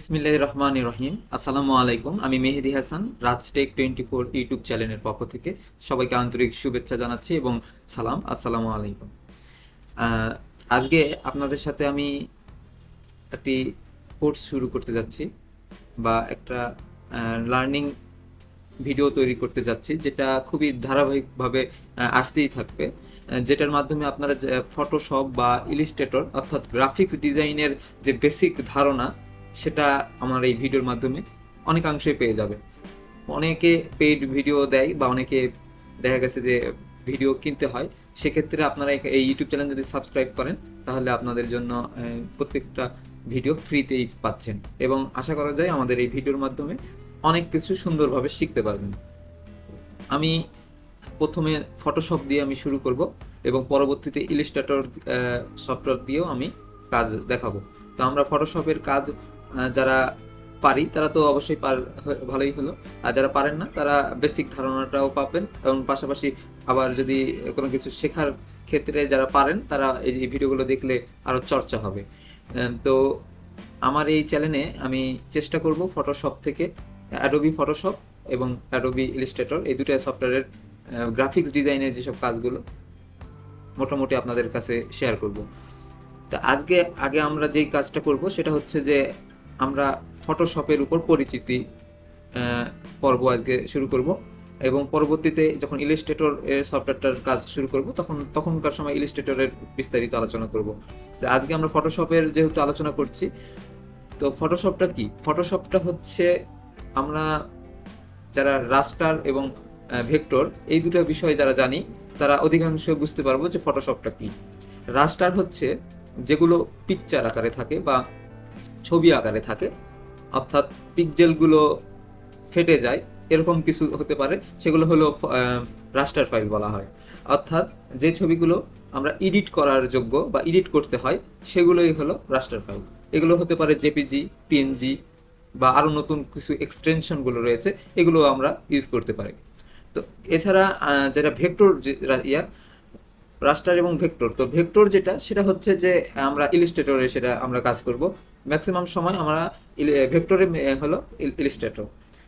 বিসমিল্লাহির রহমানির রহিম। আসসালামু আলাইকুম। আমি মেহেদি হাসান, রাজটেক 24 ইউটিউব চ্যানেলের পক্ষ থেকে সবাইকে আন্তরিক শুভেচ্ছা জানাচ্ছি এবং সালাম, আসসালামু আলাইকুম। আহ, আজকে আপনাদের সাথে আমি একটি কোর্স শুরু করতে যাচ্ছি বা একটা লার্নিং ভিডিও তৈরি করতে যাচ্ছি, যেটা খুবই ধারাবাহিকভাবে আসতেই থাকবে। যেটার মাধ্যমে আপনারা ফটোশপ বা ইলিস্ট্রেটর অর্থাৎ গ্রাফিক্স ডিজাইনের যে বেসিক ধারণা, সেটা আমার এই ভিডিওর মাধ্যমে অনেকাংশই পেয়ে যাবে। অনেকে পেইড ভিডিও দেয় বা অনেকে দেখা গেছে যে ভিডিও কিনতে হয়। সেক্ষেত্রে আপনারা এই ইউটিউব চ্যানেল যদি সাবস্ক্রাইব করেন, তাহলে আপনাদের জন্য প্রত্যেকটা ভিডিও ফ্রিতেই পাচ্ছেন এবং আশা করা যায় আমাদের এই ভিডিওর মাধ্যমে অনেক কিছু সুন্দরভাবে শিখতে পারবেন। আমি প্রথমে ফটোশপ দিয়ে আমি শুরু করব এবং পরবর্তীতে ইলিস্ট্রেটর সফটওয়্যার দিয়েও আমি কাজ দেখাবো। তো আমরা ফটোশপের কাজ যারা পারি তারা তো অবশ্যই ভালোই হলো, আর যারা পারেন না তারা বেসিক ধারণাটাও পাবেন এবং পাশাপাশি আবার যদি কোনো কিছু শেখার ক্ষেত্রে যারা পারেন তারা এই ভিডিওগুলো দেখলে আরও চর্চা হবে। তো আমার এই চ্যানেলে আমি চেষ্টা করব ফটোশপ থেকে অ্যাডোবি ফটোশপ এবং অ্যাডোবি ইলিস্ট্রেটর এই দুটো সফটওয়্যারের গ্রাফিক্স ডিজাইনের যেসব কাজগুলো মোটামুটি আপনাদের কাছে শেয়ার করব। তা আগে আমরা যেই কাজটা করব সেটা হচ্ছে যে আমরা ফটোশপের উপর পরিচিতি পর্ব আজকে শুরু করব এবং পরবর্তীতে যখন ইলিস্ট্রেটর এর সফটওয়্যারটার কাজ শুরু করব তখনকার সময় ইলিস্ট্রেটরের বিস্তারিত আলোচনা করব। আজকে আমরা ফটোশপের যেহেতু আলোচনা করছি, তো ফটোশপটা কি? ফটোশপটা হচ্ছে আমরা যারা রাস্টার এবং ভেক্টর এই দুটো বিষয় যারা জানি তারা অধিকাংশ বুঝতে পারবো যে ফটোশপটা কি। রাস্টার হচ্ছে যেগুলো পিকচার আকারে থাকে বা ছবি আকারে থাকে, অর্থাৎ পিক্সেলগুলো ফেটে যায় এরকম কিছু হতে পারে, সেগুলো হলো রাস্টার ফাইল বলা হয়। অর্থাৎ যে ছবিগুলো আমরা এডিট করার যোগ্য বা এডিট করতে হয় সেগুলোই হলো রাস্টার ফাইল। এগুলো হতে পারে জেপিজি, পিএনজি বা আরও নতুন কিছু এক্সটেনশনগুলো রয়েছে, এগুলো আমরা ইউজ করতে পারি। তো এছাড়া যেটা ভেক্টর রাস্টার এবং ভেক্টর, তো ভেক্টর যেটা সেটা হচ্ছে যে আমরা ইলিস্ট্রেটরে সেটা আমরা কাজ করব। ম্যাক্সিমাম সময় আমরা ভেক্টরে হলো ইলিস্ট্রেটর।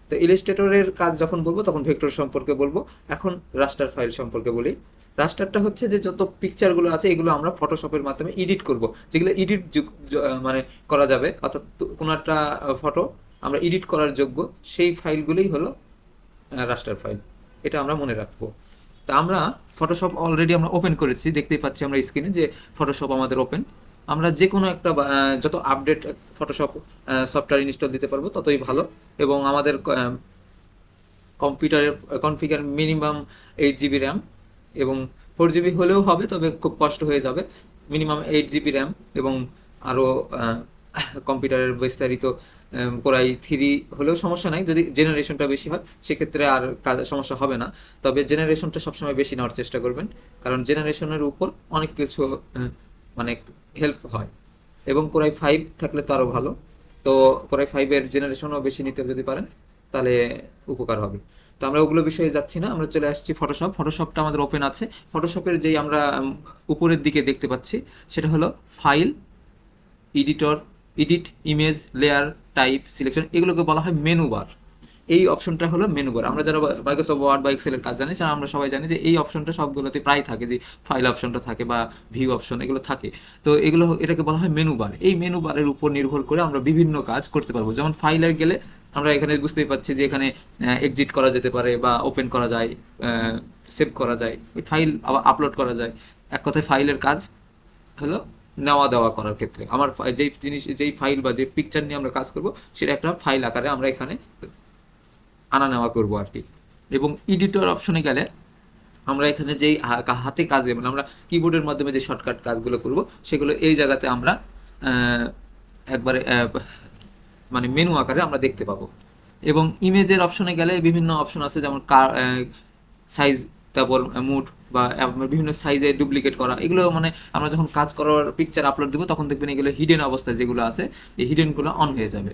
তো ইলিস্ট্রেটরের কাজ যখন বলবো তখন ভেক্টর সম্পর্কে বলবো। এখন রাস্টার ফাইল সম্পর্কে বলি। রাস্টারটা হচ্ছে যে যত পিকচারগুলো আছে এগুলো আমরা ফটোশপের মাধ্যমে এডিট করব, যেগুলো এডিট মানে করা যাবে, অর্থাৎ কোনো একটা ফটো আমরা এডিট করার যোগ্য সেই ফাইলগুলোই হলো রাস্টার ফাইল। এটা আমরা মনে রাখবো। তা আমরা ফটোশপ অলরেডি আমরা ওপেন করেছি, দেখতেই পাচ্ছি আমরা স্ক্রিনে যে ফটোশপ আমাদের ওপেন। আমরা যে কোনো একটা যত আপডেট ফটোশপ সফটওয়্যার ইনস্টল দিতে পারবো ততই ভালো এবং আমাদের কম্পিউটারের কনফিগার মিনিমাম 8 GB র্যাম এবং 4 GB হলেও হবে, তবে খুব কষ্ট হয়ে যাবে। মিনিমাম 8 GB র্যাম এবং আরও কম্পিউটারের বিস্তারিত কোরাই 3 হলেও সমস্যা নাই, যদি জেনারেশনটা বেশি হয় সেক্ষেত্রে আর কাজ সমস্যা হবে না। তবে জেনারেশনটা সবসময় বেশি নেওয়ার চেষ্টা করবেন, কারণ জেনারেশনের উপর অনেক কিছু মানে হেল্প হয় এবং কোরাই 5 থাকলে তো আরও ভালো। তো কোরাই 5-এর জেনারেশনও বেশি নিতে যদি পারেন তাহলে উপকার হবে। তো আমরা ওগুলো বিষয়ে যাচ্ছি না, আমরা চলে আসছি ফটোশপটা আমাদের ওপেন আছে। ফটোশপের যেই আমরা উপরের দিকে দেখতে পাচ্ছি সেটা হলো file, editor, edit, image, layer, type, selection, এগুলোকে বলা হয় মেনু বার। এই অপশনটা হলো মেনু বার। আমরা যারা মাইক্রোসফট ওয়ার্ড বা এক্সেলের কাজ জানি আমরা সবাই জানি যে এই অপশনটা সবগুলোতে প্রায় থাকে, যে ফাইল অপশনটা থাকে বা ভিউ অপশন এগুলো থাকে। তো এটাকে বলা হয় মেনু বার। এই মেনু বারের উপর নির্ভর করে আমরা বিভিন্ন কাজ করতে পারবো। যেমন ফাইলের গেলে আমরা এখানে বুঝতেই পারছি যে এখানে এক্সিট করা যেতে পারে বা ওপেন করা যায়, সেভ করা যায়, ওই ফাইল আবার আপলোড করা যায়। এক কথায় ফাইলের কাজ হলো নেওয়া দেওয়া করার ক্ষেত্রে আমার যেই ফাইল বা যে পিকচার নিয়ে আমরা কাজ করব সেটা একটা ফাইল আকারে আমরা এখানে আনা নেওয়া করবো আর কি। এবং এডিটর অপশনে গেলে আমরা এখানে যেই হাতে কাজে মানে আমরা কিবোর্ডের মাধ্যমে যে শর্টকাট কাজগুলো করব সেগুলো এই জায়গাতে আমরা একবারে মানে মেনু আকারে আমরা দেখতে পাবো। এবং ইমেজের অপশনে গেলে বিভিন্ন অপশন আছে, যেমন সাইজ, তারপর মুড বা বিভিন্ন সাইজে ডুপ্লিকেট করা, এগুলো মানে আমরা যখন কাজ করার পিকচার আপলোড দেবো তখন দেখবেন এগুলো হিডেন অবস্থায় যেগুলো আছে এই হিডেনগুলো অন হয়ে যাবে।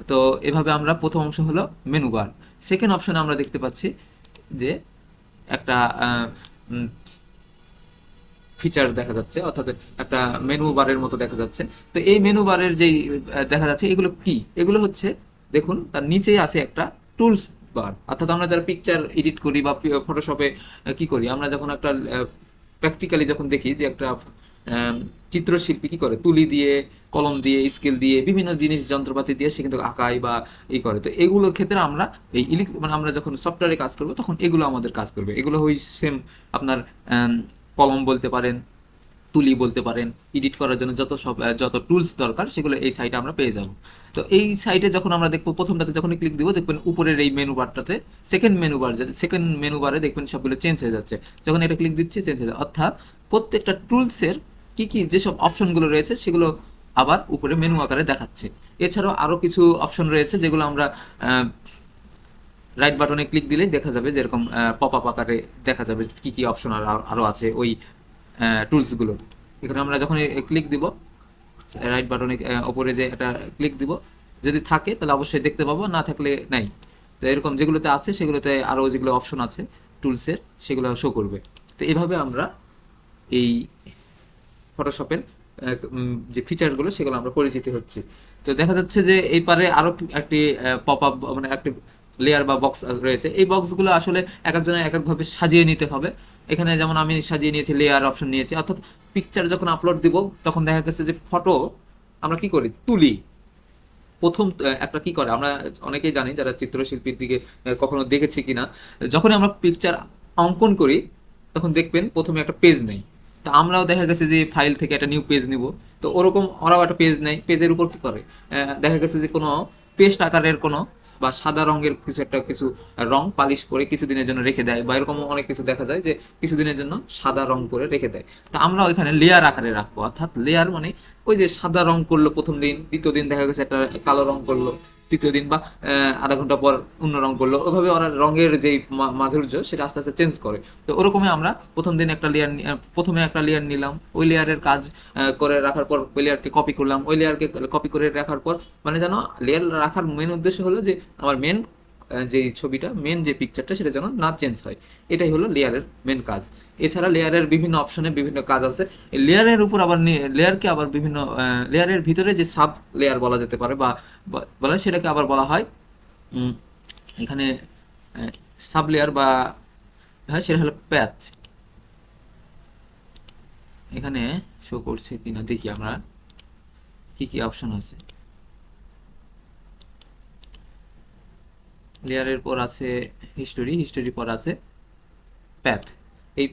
তো এভাবে আমরা প্রথম অংশ হলো মেনু বার। সেকেন্ড অপশনে আমরা দেখতে পাচ্ছি যে একটা ফিচার দেখা যাচ্ছে, অর্থাৎ একটা মেনু বারের মতো দেখা যাচ্ছে। তো এই মেনু বারের যেই দেখা যাচ্ছে এগুলো কি, এগুলো হচ্ছে দেখুন তার নিচেই আছে একটা টুলস বার। অর্থাৎ আমরা যারা পিকচার এডিট করি বা ফটোশপে কি করি, আমরা যখন একটা প্র্যাকটিক্যালি যখন দেখি যে একটা চিত্রশিল্পী কি করে, তুলি দিয়ে, কলম দিয়ে, স্কেল দিয়ে, বিভিন্ন জিনিস যন্ত্রপাতি দিয়ে সে কিন্তু আঁকায় বা ই করে। তো এগুলোর ক্ষেত্রে আমরা এই মানে আমরা যখন সফটওয়্যারে কাজ করবো তখন এগুলো আমাদের কাজ করবে। এগুলো ওই সেম আপনার কলম বলতে পারেন, তুলি বলতে পারেন, এডিট করার জন্য যত টুলস দরকার সেগুলো এই সাইটে আমরা পেয়ে যাব। তো এই সাইটে যখন আমরা দেখবো, প্রথমটাতে যখন ক্লিক দিব দেখবেন উপরের এই মেনু বারটাতে সেকেন্ড মেনু বারে দেখবেন সবগুলো চেঞ্জ হয়ে যাচ্ছে। যখন এটা ক্লিক দিচ্ছি চেঞ্জ হয়ে যাচ্ছে, অর্থাৎ প্রত্যেকটা টুলসের কি কি যেসব অপশনগুলো রয়েছে সেগুলো আবার উপরে মেনু আকারে দেখাচ্ছে। এছাড়াও আরও কিছু অপশন রয়েছে যেগুলো আমরা রাইট বাটনে ক্লিক দিলেই দেখা যাবে, যেরকম পপ আপ আকারে দেখা যাবে কি কি অপশন আরও আছে ওই টুলসগুলো। এখানে আমরা যখন ক্লিক দিব রাইট বাটনে ওপরে যে একটা ক্লিক দিব, যদি থাকে তাহলে অবশ্যই দেখতে পাবো, না থাকলে নাই। তো এরকম যেগুলোতে আছে সেগুলোতে আরও যেগুলো অপশন আছে টুলসের সেগুলো শো করবে। তো এভাবে আমরা এই ফটোশপের যে ফিচারগুলো সেগুলো আমরা পরিচিত হচ্ছি। তো দেখা যাচ্ছে যে এই পারে আরও একটি পপ আপ মানে একটি লেয়ার বা বক্স রয়েছে। এই বক্সগুলো আসলে এক একজনের এক একভাবে সাজিয়ে নিতে হবে। এখানে যেমন আমি সাজিয়ে নিয়েছি, লেয়ার অপশন নিয়েছি, অর্থাৎ পিকচার যখন আপলোড দিব তখন দেখা গেছে যে ফটো আমরা কি করি, তুলি। প্রথম একটা কি করে, আমরা অনেকেই জানি যারা চিত্রশিল্পীর দিকে কখনো দেখেছি কিনা, যখনই আমরা পিকচার অঙ্কন করি তখন দেখবেন প্রথমে একটা পেজ নেই। তো আমরাও দেখা গেছে যে ফাইল থেকে একটা নিউ পেজ নিব, তো ওরকম ওরাও একটা পেজ নেই। পেজের উপর কি করে, দেখা গেছে যে কোনো পেস্ট আকারের কোনো বা সাদা রঙের কিছু রং পালিশ করে কিছুদিনের জন্য রেখে দেয়, বা এরকম অনেক কিছু দেখা যায় যে কিছুদিনের জন্য সাদা রং করে রেখে দেয়। তো আমরা ওইখানে লেয়ার আকারে রাখবো, অর্থাৎ লেয়ার মানে ওই যে সাদা রং করলো প্রথম দিন, দ্বিতীয় দিন দেখা গেছে একটা কালো রং করলো, তৃতীয় দিন বা আধা ঘন্টা পর অন্য রং করলো। ওইভাবে ওরা রঙের যেই মাধুর্য সেটা আস্তে আস্তে চেঞ্জ করে। তো ওরকমই আমরা প্রথমে একটা লেয়ার নিলাম, ওই লেয়ারের কাজ করে রাখার পর ওই লেয়ারকে কপি করলাম, ওই লেয়ারকে কপি করে রাখার পর মানে যেন লেয়ার রাখার মেন উদ্দেশ্য হলো যে আমার মেন যেই ছবিটা, মেন যে পিকচারটা সেটা যেন না চেঞ্জ হয়। এটাই হলো লেয়ারের মেন কাজ। এছাড়া লেয়ারের বিভিন্ন অপশনে বিভিন্ন কাজ আছে। লেয়ারের উপর আবার লেয়ারকে আবার বিভিন্ন লেয়ারের ভিতরে যে সাব লেয়ার বলা যেতে পারে বা বলা সেটাকে আবার বলা হয় এখানে সাব লেয়ার বা হ্যাঁ সেটা হলো প্যাচ। এখানে শো করছে কিনা দেখি আমরা কি কি অপশন আছে। লেয়ারের পর আছে হিস্টোরি পর আছে প্যাথ। এই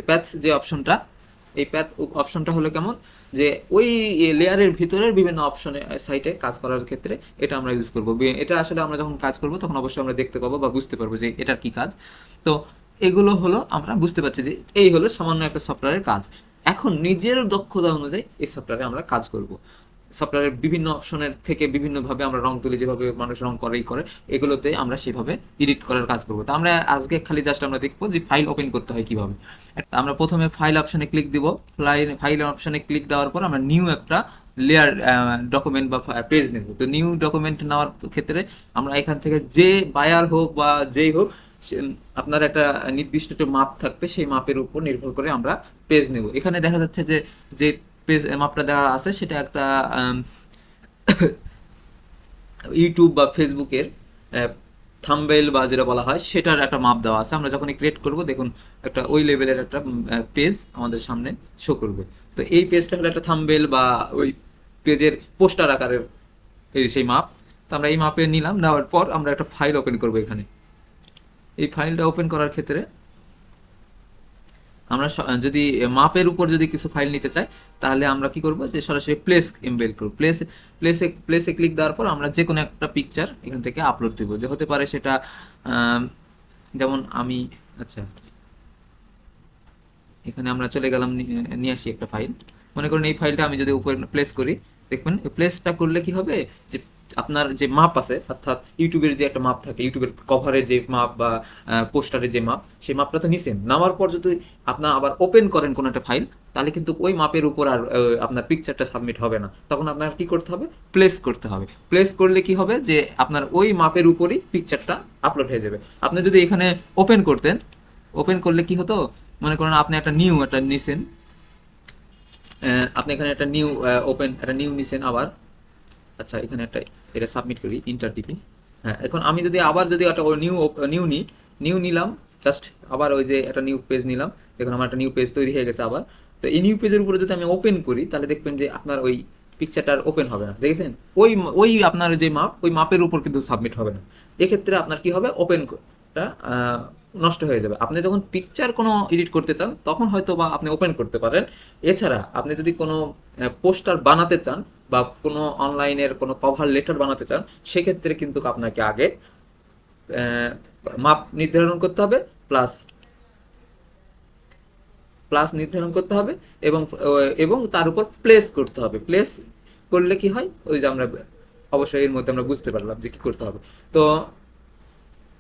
প্যাথ যে অপশনটা, এই প্যাথ অপশনটা হলো কেমন, যে ওই লেয়ারের ভিতরের বিভিন্ন অপশনে সাইটে কাজ করার ক্ষেত্রে এটা আমরা ইউজ করব। এটা আসলে আমরা যখন কাজ করব তখন অবশ্যই আমরা দেখতে পাবো বা বুঝতে পারবো যে এটার কি কাজ। তো এগুলো হলো আমরা বুঝতে পারছি যে এই হলো সামান্য একটা সফটওয়্যারের কাজ। এখন নিজের দক্ষতা অনুযায়ী এই সফটওয়্যারে আমরা কাজ করব। সফটওয়্যারের বিভিন্ন অপশনের থেকে বিভিন্নভাবে আমরা রং তুলি, যেভাবে মানুষ রং করে এগুলোতে আমরা সেভাবে এডিট করার কাজ করবো। তো আমরা আজকে খালি জাস্ট আমরা দেখবো যে ফাইল ওপেন করতে হয় কিভাবে। আমরা প্রথমে ফাইল অপশনে ক্লিক দিব। ফাইল অপশনে ক্লিক দেওয়ার পর আমরা নিউ একটা লেয়ার ডকুমেন্ট বা পেজ নেব। তো নিউ ডকুমেন্ট নেওয়ার ক্ষেত্রে আমরা এখান থেকে যে বায়ার হোক বা যেই হোক, আপনার একটা নির্দিষ্ট একটা মাপ থাকবে, সেই মাপের উপর নির্ভর করে আমরা পেজ নেব। এখানে দেখা যাচ্ছে যে যে পেজ মাপটা দেওয়া আছে সেটা একটা ইউটিউব বা ফেসবুকের থাম্বনেইল বা যেটা বলা হয় সেটার একটা মাপ দেওয়া আছে। আমরা যখনই ক্রিয়েট করব দেখুন একটা ওই লেভেলের একটা পেজ আমাদের সামনে শো করবে। তো এই পেজটা হলো একটা থাম্বনেইল বা ওই পেজের পোস্টার আকারের সেই মাপ। তো আমরা এই মাপে নিলাম, নেওয়ার পর আমরা একটা ফাইল ওপেন করব। এখানে এই ফাইলটা ওপেন করার ক্ষেত্রে আমরা যদি মাপের উপর যদি কিছু ফাইল নিতে চাই তাহলে আমরা কি করব, যে সরাসরি প্লেস এমবেড করব। প্লেসে ক্লিক দেওয়ার পর আমরা যে কোনো একটা পিকচার এখান থেকে আপলোড দেবো, যে হতে পারে সেটা যেমন আমি আচ্ছা এখানে আমরা চলে গেলাম, নিয়ে আসি একটা ফাইল। মনে করুন এই ফাইলটা আমি যদি উপরে প্লেস করি, দেখবেন প্লেসটা করলে কি হবে, যে আপনার যে মাপ আছে, অর্থাৎ ইউটিউবের যে একটা মাপ থাকে, ইউটিউবের কভারের যে মাপ বা পোস্টারের যে মাপ, সেই মাপটা তো নিছেন। নামার পর যদি আপনার আবার ওপেন করেন কোনো একটা ফাইল, তাহলে কিন্তু ওই মাপের উপর আর আপনার পিকচারটা সাবমিট হবে না। তখন আপনার কি করতে হবে, প্লেস করতে হবে। প্লেস করলে কি হবে, যে আপনার ওই মাপের উপরই পিকচারটা আপলোড হয়ে যাবে। আপনি যদি এখানে ওপেন করতেন, ওপেন করলে কি হতো, মনে করেন আপনি একটা নিছেন, আপনি এখানে একটা নিউ নিছেন আবার। আচ্ছা, এখানে একটা এটা সাবমিট করি, ইন্টার টিপি। হ্যাঁ, এখন আমি যদি আবার যদি একটা নিউ নিউ নিলাম, জাস্ট আবার ওই যে একটা নিউ পেজ নিলাম, দেখুন আমার একটা নিউ পেজ তৈরি হয়ে গেছে আবার। তো এই নিউ পেজের উপরে যদি আমি ওপেন করি, তাহলে দেখবেন যে আপনার ওই পিকচারটার ওপেন হবে না, দেখেছেন? ওই ওই আপনার যে মাপ, ওই মাপের উপর কিন্তু সাবমিট হবে না। এক্ষেত্রে আপনার কি হবে, ওপেনটা নষ্ট হয়ে যাবে। আপনি যখন পিকচার কোনো এডিট করতে চান তখন হয়তো বা আপনি ওপেন করতে পারেন। এছাড়া আপনি যদি কোনো পোস্টার বানাতে চান বা কোনো অনলাইনের কোনো কভার লেটার বানাতে চান, সেক্ষেত্রে কিন্তু আপনাকে আগে আহ, মাপ নির্ধারণ করতে হবে, প্লাস প্লাস নির্ধারণ করতে হবে, এবং এবং তার উপর প্লেস করতে হবে। প্লেস করলে কি হয়, ওই যে আমরা অবশ্যই এর মধ্যে আমরা বুঝতে পারলাম যে কি করতে হবে। তো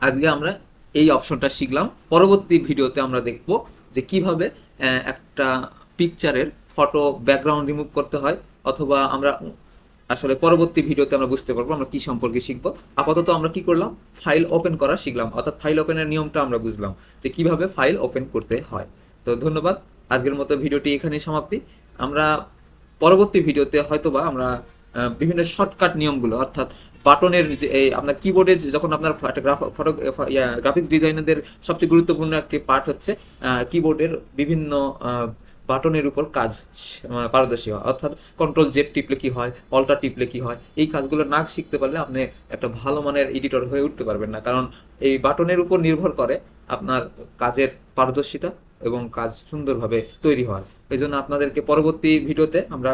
আজকে আমরা এই অপশনটা শিখলাম। পরবর্তী ভিডিওতে আমরা দেখব যে কিভাবে একটা পিকচারের ফটো ব্যাকগ্রাউন্ড রিমুভ করতে হয়, অথবা আমরা আসলে পরবর্তী ভিডিওতে আমরা বুঝতে পারবো আমরা কি সম্পর্কে শিখবো। আপাতত আমরা কি করলাম, ফাইল ওপেন করা শিখলাম, অর্থাৎ ফাইল ওপেনের নিয়মটা আমরা বুঝলাম যে কিভাবে ফাইল ওপেন করতে হয়। তো ধন্যবাদ, আজকের মতো ভিডিওটি এখানেই সমাপ্তি। আমরা পরবর্তী ভিডিওতে হয়তোবা আমরা বিভিন্ন শর্টকাট নিয়মগুলো, অর্থাৎ বাটনের যে আপনার কিবোর্ডে যখন আপনার ফটো গ্রাফিক্স ডিজাইনারদের সবচেয়ে গুরুত্বপূর্ণ একটি পার্ট হচ্ছে কিবোর্ডের বিভিন্ন বাটনের উপর কাজ পারদর্শী হওয়া, অর্থাৎ কন্ট্রোল জেড টিপলে কি হয়, অল্টার টিপলে কি হয়, এই কাজগুলো না শিখতে পারলে আপনি একটা ভালো মানের এডিটর হয়ে উঠতে পারবেন না। কারণ এই বাটনের উপর নির্ভর করে আপনার কাজের পারদর্শিতা এবং কাজ সুন্দরভাবে তৈরি হয়। এই জন্য আপনাদেরকে পরবর্তী ভিডিওতে আমরা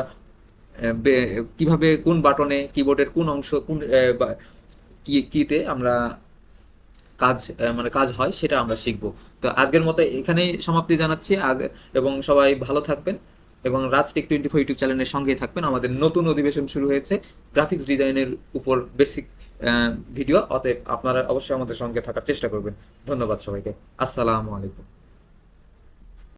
কিভাবে কোন বাটনে কিবোর্ডের কোন অংশ কোন কিতে আমরা মানে কাজ হয় সেটা আমরা শিখব। তো আজকের মতো এখানেই সমাপ্তি জানাচ্ছি এবং সবাই ভালো থাকবেন এবং রাজ টেক 24 ইউটিউব চ্যানেলের সঙ্গেই থাকবেন। আমাদের নতুন অধিবেশন শুরু হয়েছে গ্রাফিক্স ডিজাইনের উপর বেসিক ভিডিও, অতএব আপনারা অবশ্যই আমাদের সঙ্গে থাকার চেষ্টা করবেন। ধন্যবাদ সবাইকে, আসসালামু আলাইকুম।